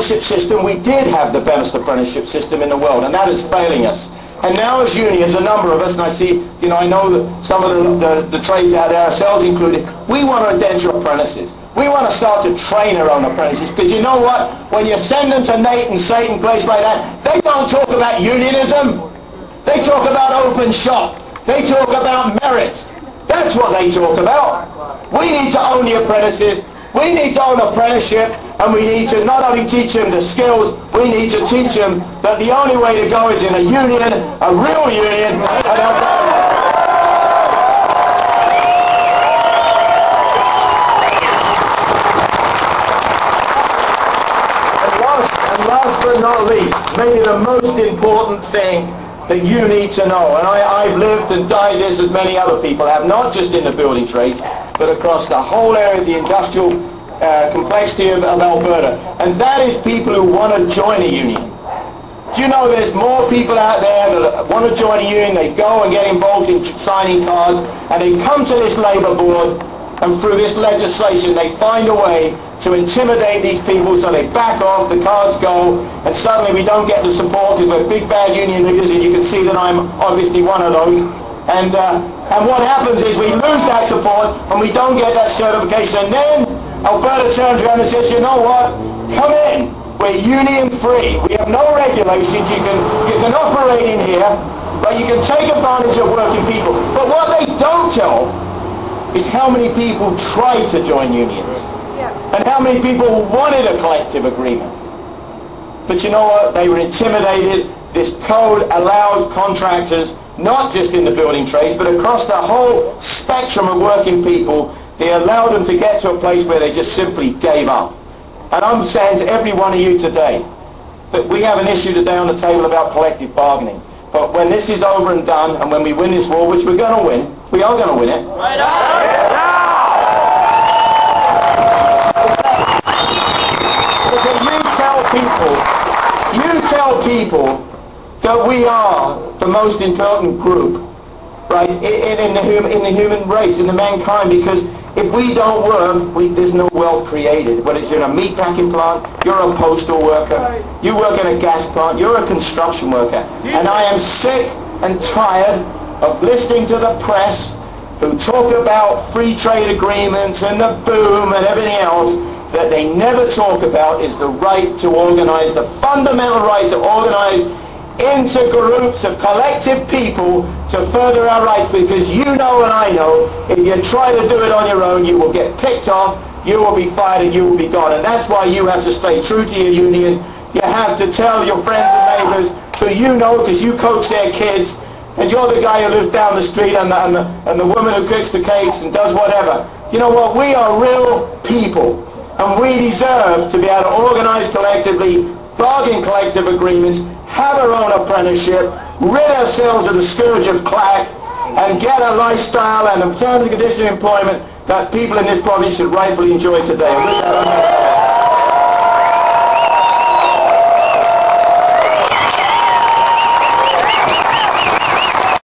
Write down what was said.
apprenticeship system, we did have the best apprenticeship system in the world, and that is failing us. And now as unions, a number of us, and I see, I know that some of the trades out there, ourselves included, we want to indenture apprentices. We want to start to train our own apprentices, because you know what? When you send them to Nate and Satan, place like that, they don't talk about unionism. They talk about open shop. They talk about merit. That's what they talk about. We need to own the apprentices. We need to own apprenticeship, and we need to not only teach them the skills, we need to teach them that the only way to go is in a union, a real union, and last but not least, maybe the most important thing that you need to know, and I've lived and died this as many other people have, not just in the building trades, but across the whole area of the industrial complexity of Alberta, and that is people who want to join a union. Do you know there's more people out there that want to join a union? They go and get involved in signing cards, and they come to this Labour board, and through this legislation they find a way to intimidate these people, so they back off, the cards go, and suddenly we don't get the support because we're big bad union leaders, and you can see that I'm obviously one of those. And what happens is we lose that support, and we don't get that certification, and then Alberta turns around and says, you know what, come in, we're union free, we have no regulations, you can operate in here, but you can take advantage of working people. But what they don't tell is how many people tried to join unions. And how many people wanted a collective agreement. But you know what? They were intimidated. This code allowed contractors, not just in the building trades, but across the whole spectrum of working people, they allowed them to get to a place where they just simply gave up. And I'm saying to every one of you today that we have an issue today on the table about collective bargaining. But when this is over and done, and when we win this war, which we're going to win, we are going to win it. Right on. You tell people that we are the most important group, right, in the human race, in the mankind, because if we don't work, there's no wealth created. Whether you're in a meatpacking plant, you're a postal worker, you work in a gas plant, you're a construction worker. And I am sick and tired of listening to the press who talk about free trade agreements and the boom and everything else. That they never talk about is the right to organize, the fundamental right to organize into groups of collective people to further our rights, because you know and I know if you try to do it on your own, you will get picked off, you will be fired, and you will be gone. And that's why you have to stay true to your union. You have to tell your friends and neighbors who you know because you coach their kids, and you're the guy who lives down the street and the woman who cooks the cakes and does whatever. You know what? We are real people. And we deserve to be able to organize collectively, bargain collective agreements, have our own apprenticeship, rid ourselves of the scourge of clack, and get a lifestyle and a terms and conditions of employment that people in this province should rightfully enjoy today. And with that,